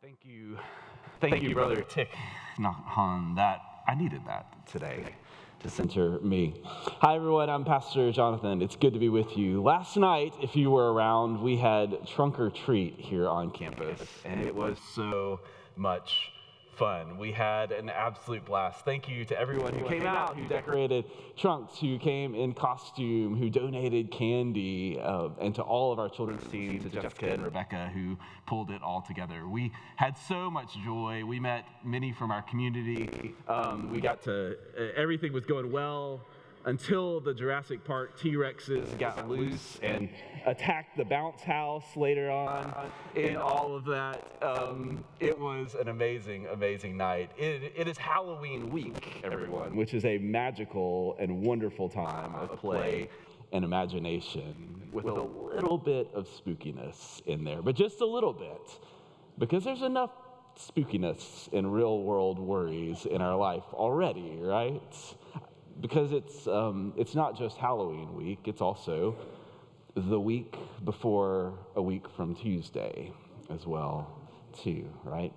Thank you. Thank you, Brother Tick Nahan. I needed that today to center me. Hi, everyone. I'm Pastor Jonathan. It's good to be with you. Last night, if you were around, we had Trunk or Treat here on campus, and it was so much fun. We had an absolute blast. Thank you to everyone who came out, who decorated trunks, who came in costume, who donated candy, and to all of our children's team, to Jessica and Rebecca, who pulled it all together. We had so much joy. We met many from our community. Everything was going well until the Jurassic Park T-Rexes got loose and attacked the bounce house later on in all of that. It was an amazing, amazing night. It is Halloween week, everyone, which is a magical and wonderful time of play and imagination with a little bit of spookiness in there, but just a little bit, because there's enough spookiness and real-world worries in our life already, right? Because it's not just Halloween week, it's also the week before a week from Tuesday as well, too, right?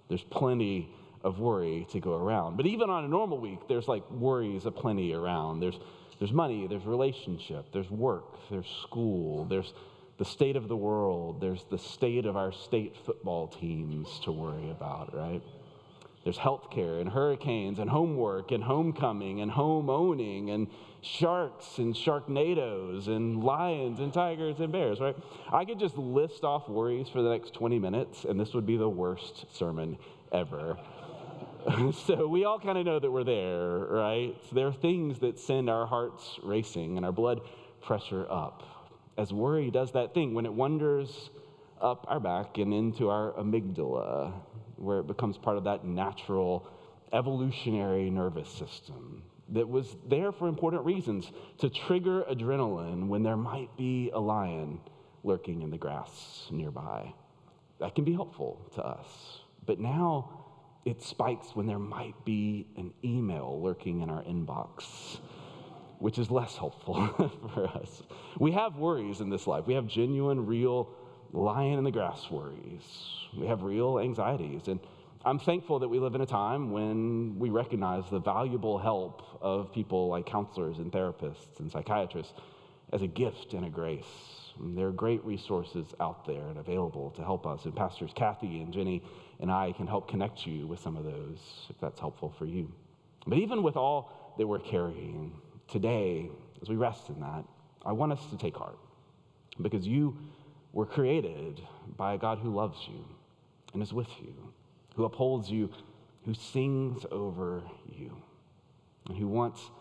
There's plenty of worry to go around. But even on a normal week, there's like worries aplenty around. There's money, there's relationship, there's work, there's school, there's the state of the world, there's the state of our state football teams to worry about, right? There's healthcare and hurricanes and homework and homecoming and home owning and sharks and sharknadoes and lions and tigers and bears, right? I could just list off worries for the next 20 minutes, and this would be the worst sermon ever. So we all kind of know that we're there, right? So there are things that send our hearts racing and our blood pressure up, as worry does that thing when it wanders up our back and into our amygdala, where it becomes part of that natural evolutionary nervous system that was there for important reasons, to trigger adrenaline when there might be a lion lurking in the grass nearby. That can be helpful to us. But now it spikes when there might be an email lurking in our inbox, which is less helpful for us. We have worries in this life. We have genuine, real lion in the grass worries. We have real anxieties. And I'm thankful that we live in a time when we recognize the valuable help of people like counselors and therapists and psychiatrists as a gift and a grace. And there are great resources out there and available to help us. And Pastors Kathy and Jenny and I can help connect you with some of those if that's helpful for you. But even with all that we're carrying today, as we rest in that, I want us to take heart, because you were created by a God who loves you and is with you, who upholds you, who sings over you, and who wants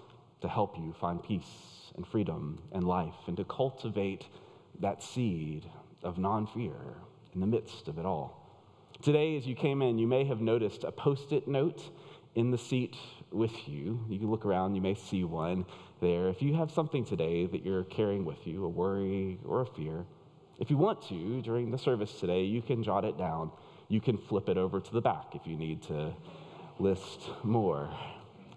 to help you find peace and freedom and life, and to cultivate that seed of non-fear in the midst of it all. Today, as you came in, you may have noticed a Post-it note in the seat with you. You can look around, you may see one there. If you have something today that you're carrying with you, a worry or a fear, if you want to, during the service today, you can jot it down. You can flip it over to the back if you need to list more.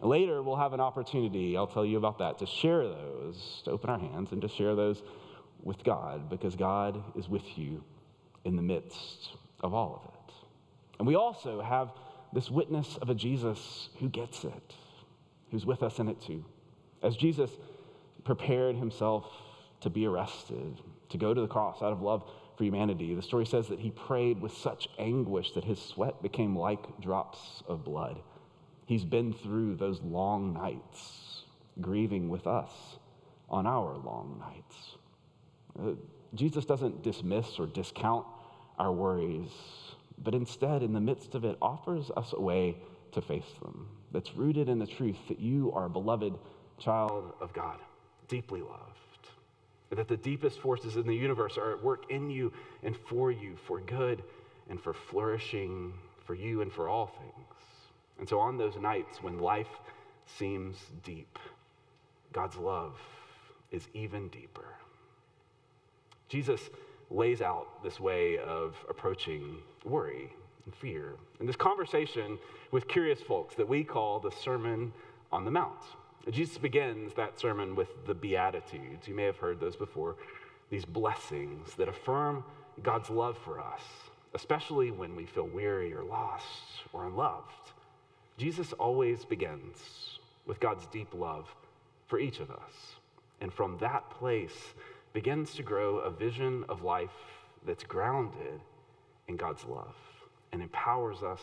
Later, we'll have an opportunity, I'll tell you about that, to share those, to open our hands and to share those with God, because God is with you in the midst of all of it. And we also have this witness of a Jesus who gets it, who's with us in it too. As Jesus prepared himself to be arrested, to go to the cross out of love for humanity, the story says that he prayed with such anguish that his sweat became like drops of blood. He's been through those long nights, grieving with us on our long nights. Jesus doesn't dismiss or discount our worries, but instead, in the midst of it, offers us a way to face them that's rooted in the truth that you are a beloved child of God, deeply loved, and that the deepest forces in the universe are at work in you and for good and for flourishing for you and for all things. And so on those nights when life seems deep, God's love is even deeper. Jesus lays out this way of approaching worry and fear in this conversation with curious folks that we call the Sermon on the Mount. Jesus begins that sermon with the Beatitudes. You may have heard those before, these blessings that affirm God's love for us especially when we feel weary or lost or unloved. Jesus always begins with God's deep love for each of us. And from that place begins to grow a vision of life that's grounded in God's love and empowers us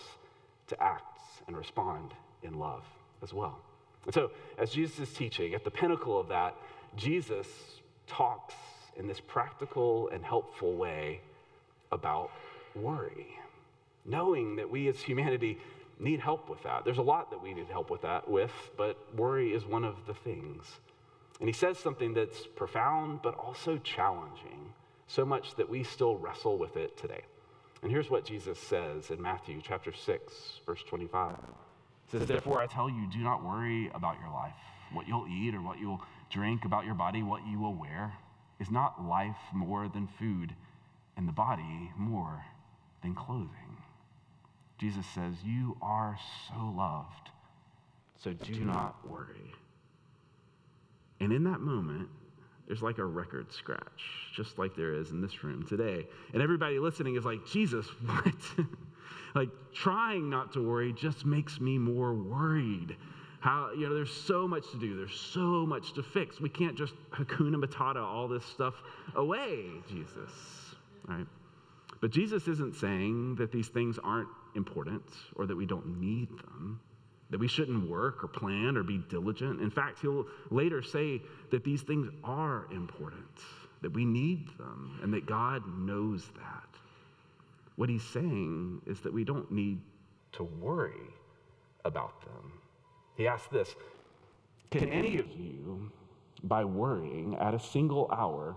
to act and respond in love as well. And so, as Jesus is teaching, at the pinnacle of that, Jesus talks in this practical and helpful way about worry, knowing that we as humanity need help with that. There's a lot that we need help with that but worry is one of the things. And he says something that's profound, but also challenging, so much that we still wrestle with it today. And here's what Jesus says in Matthew chapter 6, verse 25. It says, "Therefore I tell you, do not worry about your life, what you'll eat or what you'll drink, about your body, what you will wear. Is not life more than food, and the body more than clothing?" Jesus says, you are so loved, so do not worry. And in that moment, there's like a record scratch, just like there is in this room today. And everybody listening is like, Jesus, what? Like, trying not to worry just makes me more worried. How, there's so much to do. There's so much to fix. We can't just Hakuna Matata all this stuff away, Jesus, right? But Jesus isn't saying that these things aren't important or that we don't need them, that we shouldn't work or plan or be diligent. In fact, he'll later say that these things are important, that we need them, and that God knows that. What he's saying is that we don't need to worry about them. He asks this, can any of you, by worrying, add a single hour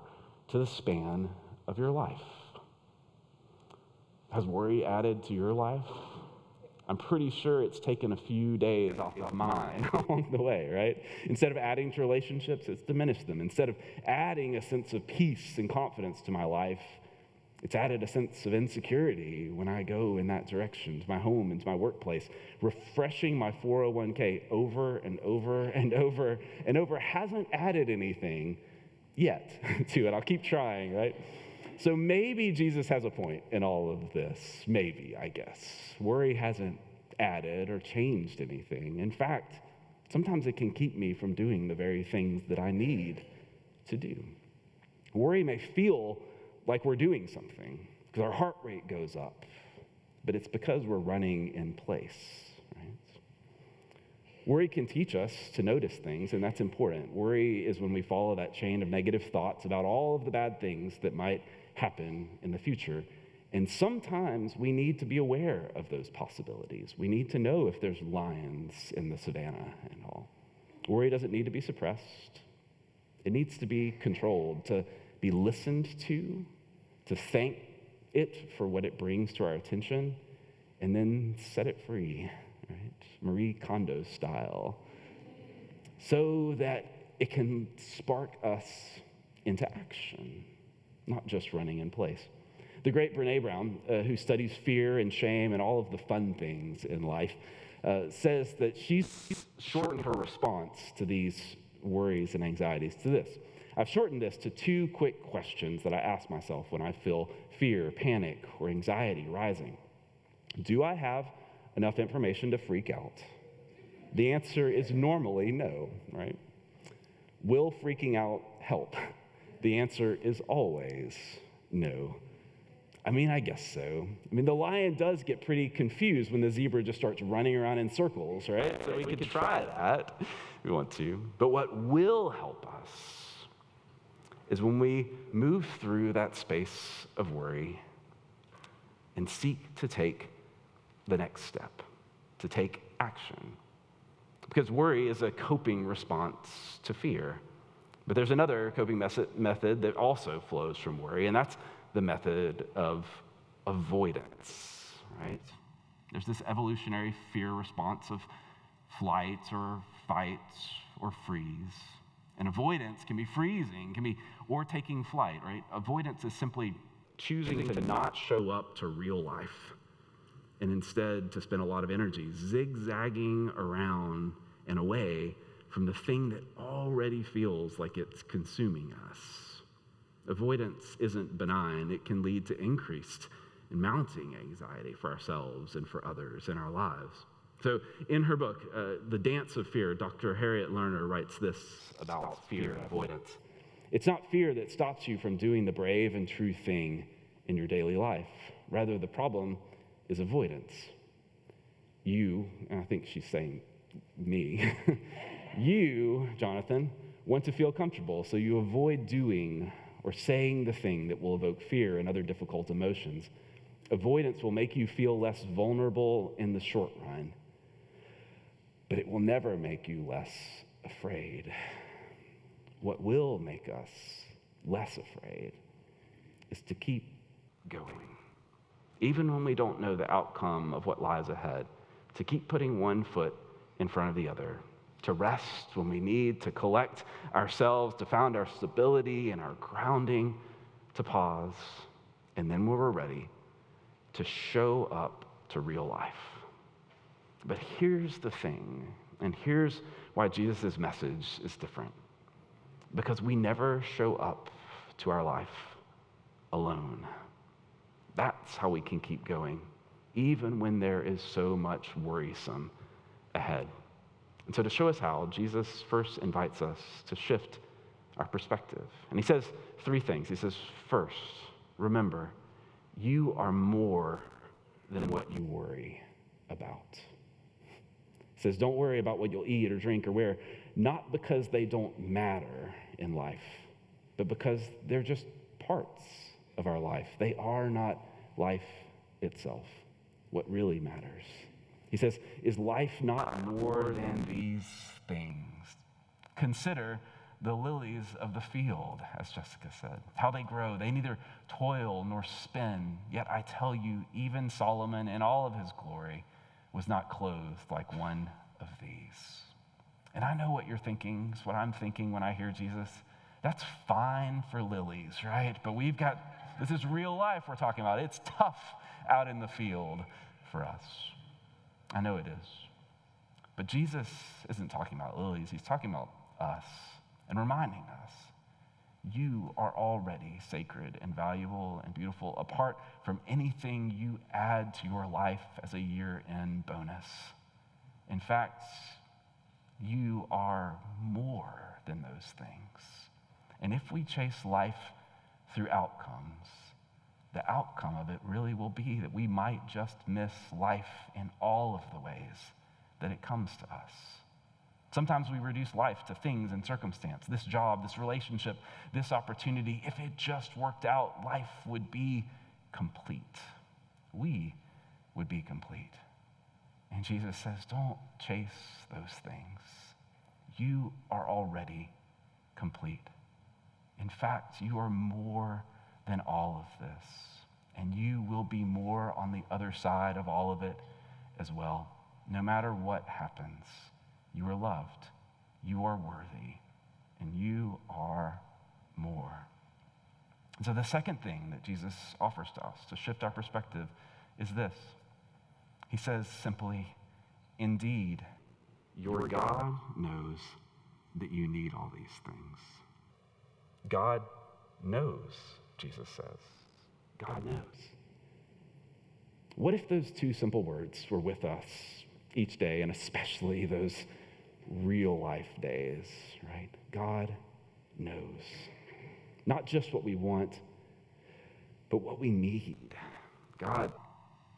to the span of your life? Has worry added to your life? I'm pretty sure it's taken a few days off of mine along the way, right? Instead of adding to relationships, it's diminished them. Instead of adding a sense of peace and confidence to my life, it's added a sense of insecurity when I go in that direction, to my home and to my workplace. Refreshing my 401k over and over and over and over hasn't added anything yet to it. I'll keep trying, right? So maybe Jesus has a point in all of this. Maybe, I guess. Worry hasn't added or changed anything. In fact, sometimes it can keep me from doing the very things that I need to do. Worry may feel like we're doing something because our heart rate goes up, but it's because we're running in place, right? Worry can teach us to notice things, and that's important. Worry is when we follow that chain of negative thoughts about all of the bad things that might happen in the future. And sometimes we need to be aware of those possibilities. We need to know if there's lions in the savannah and all. Worry doesn't need to be suppressed. It needs to be controlled, to be listened to thank it for what it brings to our attention, and then set it free, right? Marie Kondo style, so that it can spark us into action, not just running in place. The great Brené Brown, who studies fear and shame and all of the fun things in life, says that she's shortened her response to these worries and anxieties to this. I've shortened this to 2 quick questions that I ask myself when I feel fear, panic, or anxiety rising. Do I have enough information to freak out? The answer is normally no, right? Will freaking out help? The answer is always no. I guess so. The lion does get pretty confused when the zebra just starts running around in circles, right? So we could try that if we want to. But what will help us is when we move through that space of worry and seek to take the next step, to take action. Because worry is a coping response to fear. But there's another coping method that also flows from worry, and that's the method of avoidance, right? There's this evolutionary fear response of flight or fight or freeze. And avoidance can be freezing, or taking flight, right? Avoidance is simply choosing to not show up to real life and instead to spend a lot of energy zigzagging around and away from the thing that already feels like it's consuming us. Avoidance isn't benign. It can lead to increased and mounting anxiety for ourselves and for others in our lives. So in her book, The Dance of Fear, Dr. Harriet Lerner writes this about fear avoidance. It's not fear that stops you from doing the brave and true thing in your daily life. Rather, the problem is avoidance. You, and I think she's saying me, you, Jonathan, want to feel comfortable, so you avoid doing or saying the thing that will evoke fear and other difficult emotions. Avoidance will make you feel less vulnerable in the short run, but it will never make you less afraid. What will make us less afraid is to keep going. Even when we don't know the outcome of what lies ahead, to keep putting one foot in front of the other, to rest when we need, to collect ourselves, to find our stability and our grounding, to pause, and then when we're ready, to show up to real life. But here's the thing, and here's why Jesus' message is different. Because we never show up to our life alone. That's how we can keep going, even when there is so much worrisome ahead. And so to show us how, Jesus first invites us to shift our perspective. And he says three things. He says, first, remember, you are more than what you worry about. He says, don't worry about what you'll eat or drink or wear, not because they don't matter in life, but because they're just parts of our life. They are not life itself, what really matters. He says, is life not more than these things? Consider the lilies of the field, as Jessica said, how they grow. They neither toil nor spin. Yet I tell you, even Solomon in all of his glory was not clothed like one of these. And I know what you're thinking. It's what I'm thinking when I hear Jesus. That's fine for lilies, right? But this is real life we're talking about. It's tough out in the field for us. I know it is. But Jesus isn't talking about lilies. He's talking about us and reminding us, you are already sacred and valuable and beautiful, apart from anything you add to your life as a year-end bonus. In fact, you are more than those things. And if we chase life through outcomes, the outcome of it really will be that we might just miss life in all of the ways that it comes to us. Sometimes we reduce life to things and circumstance. This job, this relationship, this opportunity. If it just worked out, life would be complete. We would be complete. And Jesus says, don't chase those things. You are already complete. In fact, you are more than all of this. And you will be more on the other side of all of it as well. No matter what happens, you are loved, you are worthy, and you are more. And so the second thing that Jesus offers to us to shift our perspective is this. He says simply, indeed, your God knows that you need all these things. God knows, Jesus says. God knows. What if those two simple words were with us each day, and especially those real life days, right? God knows. Not just what we want, but what we need. God,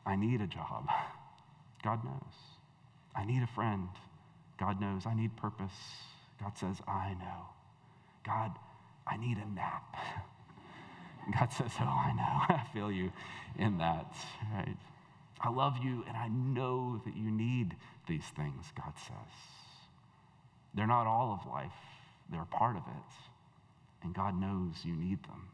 I need a job. God knows. I need a friend. God knows. I need purpose. God says, I know. God, I need a nap. God says, oh, I know. I feel you in that, right? I love you, and I know that you need these things, God says. They're not all of life. They're a part of it, and God knows you need them.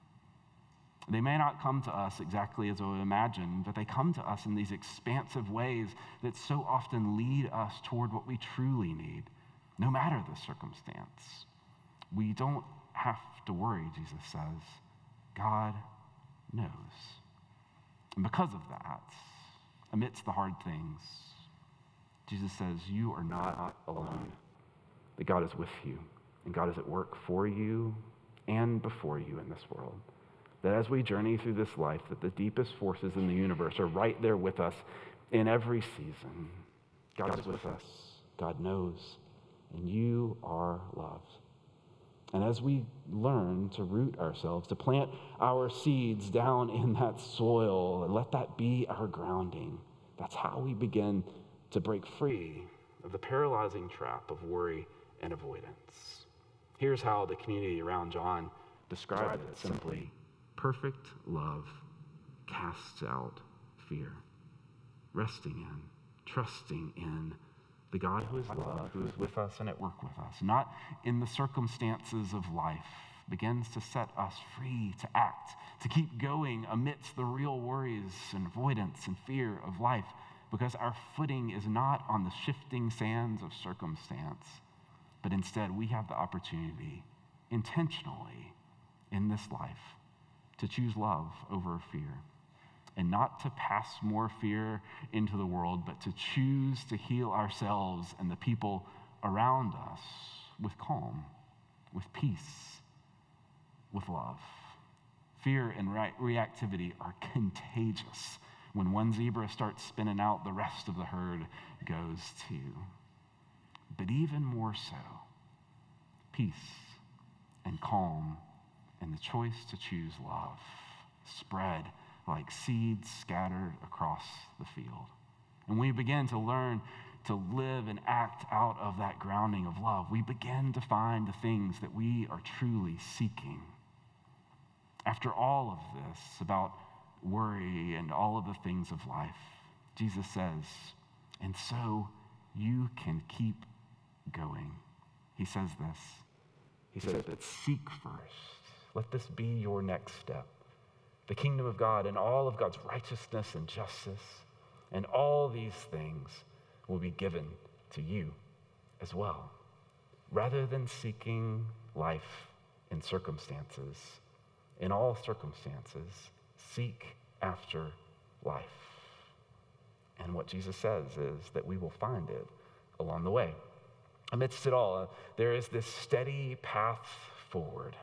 They may not come to us exactly as we imagine, but they come to us in these expansive ways that so often lead us toward what we truly need, no matter the circumstance. We don't have to worry, Jesus says. God knows. And because of that, amidst the hard things, Jesus says, you are not alone. That God is with you, and God is at work for you and before you in this world. that as we journey through this life, that the deepest forces in the universe are right there with us in every season. God is with us. God knows. And you are loved. And as we learn to root ourselves, to plant our seeds down in that soil and let that be our grounding, that's how we begin to break free of the paralyzing trap of worry and avoidance. Here's how the community around John described it simply: perfect love casts out fear. Resting in, trusting in the God who is love, who is with us and at work with us, not in the circumstances of life, begins to set us free to act, to keep going amidst the real worries and avoidance and fear of life, because our footing is not on the shifting sands of circumstance, but instead we have the opportunity intentionally in this life to choose love over fear. And not to pass more fear into the world, but to choose to heal ourselves and the people around us with calm, with peace, with love. Fear and reactivity are contagious. When one zebra starts spinning out, the rest of the herd goes too. But even more so, peace and calm and the choice to choose love spread like seeds scattered across the field. And we begin to learn to live and act out of that grounding of love. We begin to find the things that we are truly seeking. After all of this about worry and all of the things of life, Jesus says, and so you can keep going. He says this. He says that seek first. Let this be your next step. The kingdom of God and all of God's righteousness and justice, and all these things will be given to you as well. Rather than seeking life in circumstances, in all circumstances, seek after life. And what Jesus says is that we will find it along the way. Amidst it all, there is this steady path forward,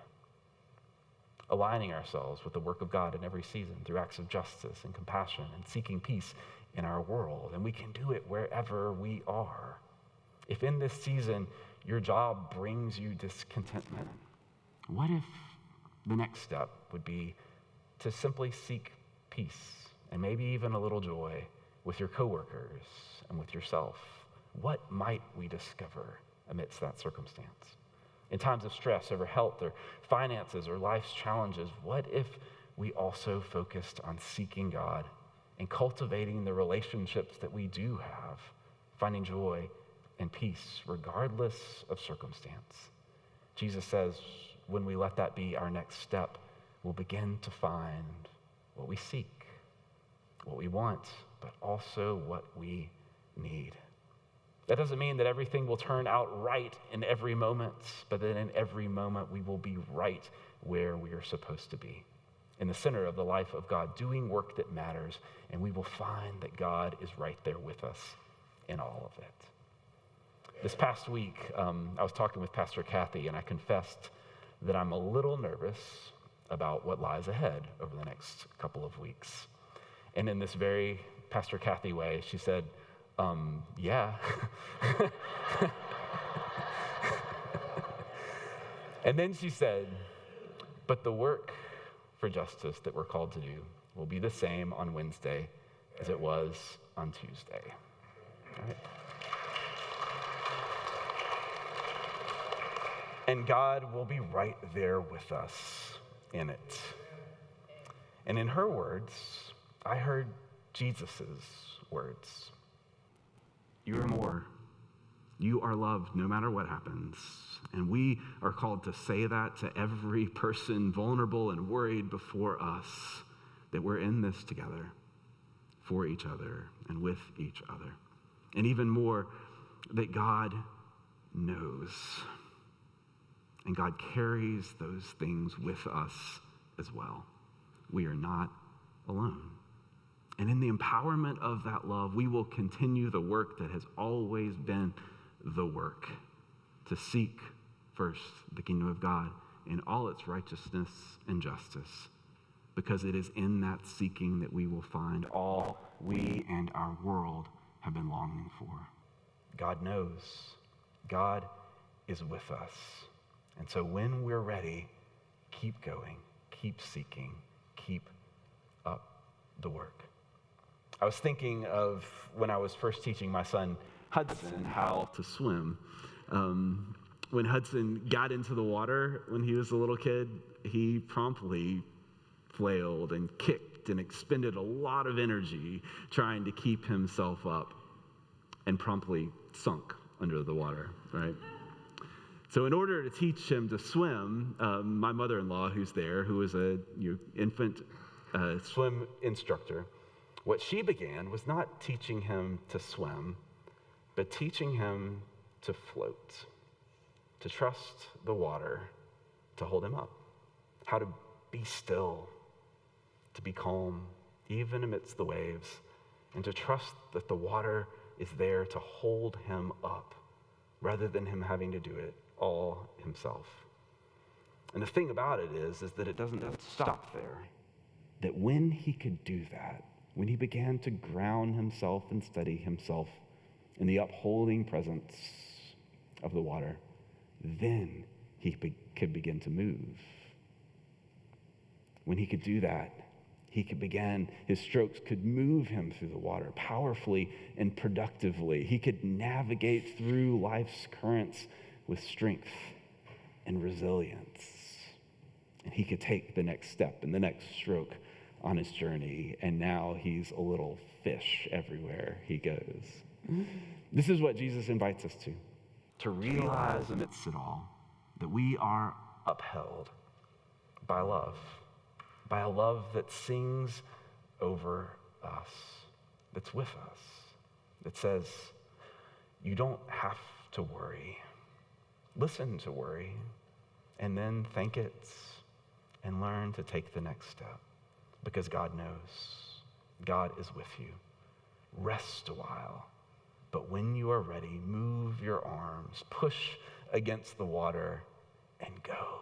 aligning ourselves with the work of God in every season through acts of justice and compassion and seeking peace in our world. And we can do it wherever we are. If in this season your job brings you discontentment, what if the next step would be to simply seek peace and maybe even a little joy with your coworkers and with yourself? What might we discover amidst that circumstance? In times of stress over health or finances or life's challenges, what if we also focused on seeking God and cultivating the relationships that we do have, finding joy and peace regardless of circumstance? Jesus says when we let that be our next step, we'll begin to find what we seek, what we want, but also what we need. That doesn't mean that everything will turn out right in every moment, but that in every moment we will be right where we are supposed to be, in the center of the life of God, doing work that matters, and we will find that God is right there with us in all of it. This past week, I was talking with Pastor Kathy, and I confessed that I'm a little nervous about what lies ahead over the next couple of weeks. And in this very Pastor Kathy way, she said, yeah. And then she said, but the work for justice that we're called to do will be the same on Wednesday as it was on Tuesday. All right. And God will be right there with us in it. And in her words, I heard Jesus's words. You are more. You are loved no matter what happens. And we are called to say that to every person vulnerable and worried before us, that we're in this together, for each other and with each other. And even more, that God knows. And God carries those things with us as well. We are not alone. And in the empowerment of that love, we will continue the work that has always been the work, to seek first the kingdom of God in all its righteousness and justice, because it is in that seeking that we will find all we and our world have been longing for. God knows. God is with us. And so when we're ready, keep going, keep seeking, keep up the work. I was thinking of when I was first teaching my son Hudson how to swim. When Hudson got into the water when he was a little kid, he promptly flailed and kicked and expended a lot of energy trying to keep himself up and promptly sunk under the water, right? So in order to teach him to swim, my mother-in-law, who's there, who was a infant swim instructor, what she began was not teaching him to swim, but teaching him to float, to trust the water, to hold him up, how to be still, to be calm, even amidst the waves, and to trust that the water is there to hold him up, rather than him having to do it all himself. And the thing about it is that it doesn't stop there. That when he could do that, when he began to ground himself and steady himself in the upholding presence of the water, then he could begin to move. When he could do that, he could begin, his strokes could move him through the water powerfully and productively. He could navigate through life's currents with strength and resilience. And he could take the next step and the next stroke on his journey. And now he's a little fish everywhere he goes. This is what Jesus invites us to realize amidst it all that we are upheld by love, by a love that sings over us, that's with us, that says, you don't have to worry. Listen to worry, and then thank it, and learn to take the next step, because God knows. God is with you. Rest a while, but when you are ready, move your arms, push against the water, and go.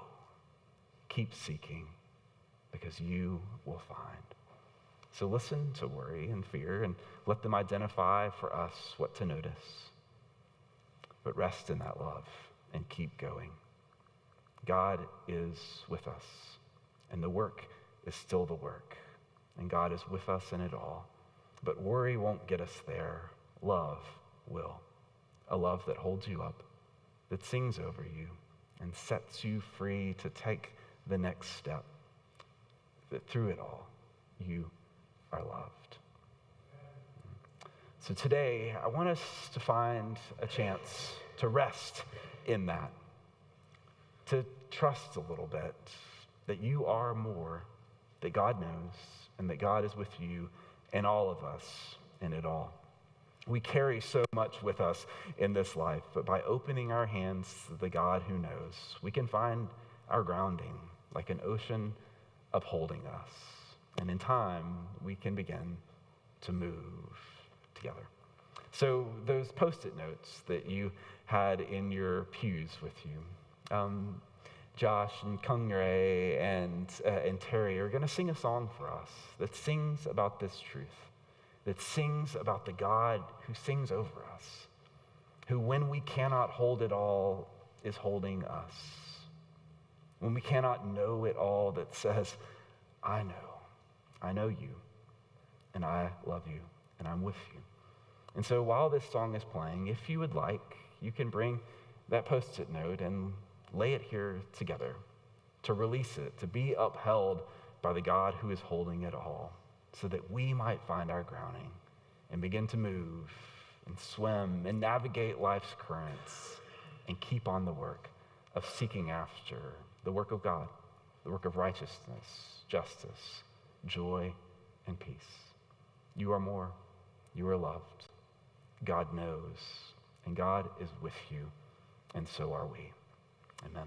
Keep seeking, because you will find. So listen to worry and fear, and let them identify for us what to notice. But rest in that love and keep going. God is with us, and the work is still the work, and God is with us in it all. But worry won't get us there. Love will. A love that holds you up, that sings over you, and sets you free to take the next step. That through it all, you are loved. So today, I want us to find a chance to rest in that, to trust a little bit that you are more, that God knows, and that God is with you and all of us in it all. We carry so much with us in this life, but by opening our hands to the God who knows, we can find our grounding like an ocean upholding us. And in time, we can begin to move together. So those Post-it notes that you had in your pews with you, Josh and Kung Ray and Terry are going to sing a song for us that sings about this truth, that sings about the God who sings over us, who when we cannot hold it all is holding us. When we cannot know it all, that says, I know you, and I love you, and I'm with you. And so while this song is playing, if you would like, you can bring that Post-it note and lay it here together, to release it, to be upheld by the God who is holding it all, so that we might find our grounding and begin to move and swim and navigate life's currents and keep on the work of seeking after the work of God, the work of righteousness, justice, joy, and peace. You are more. You are loved. God knows, and God is with you, and so are we. Amen.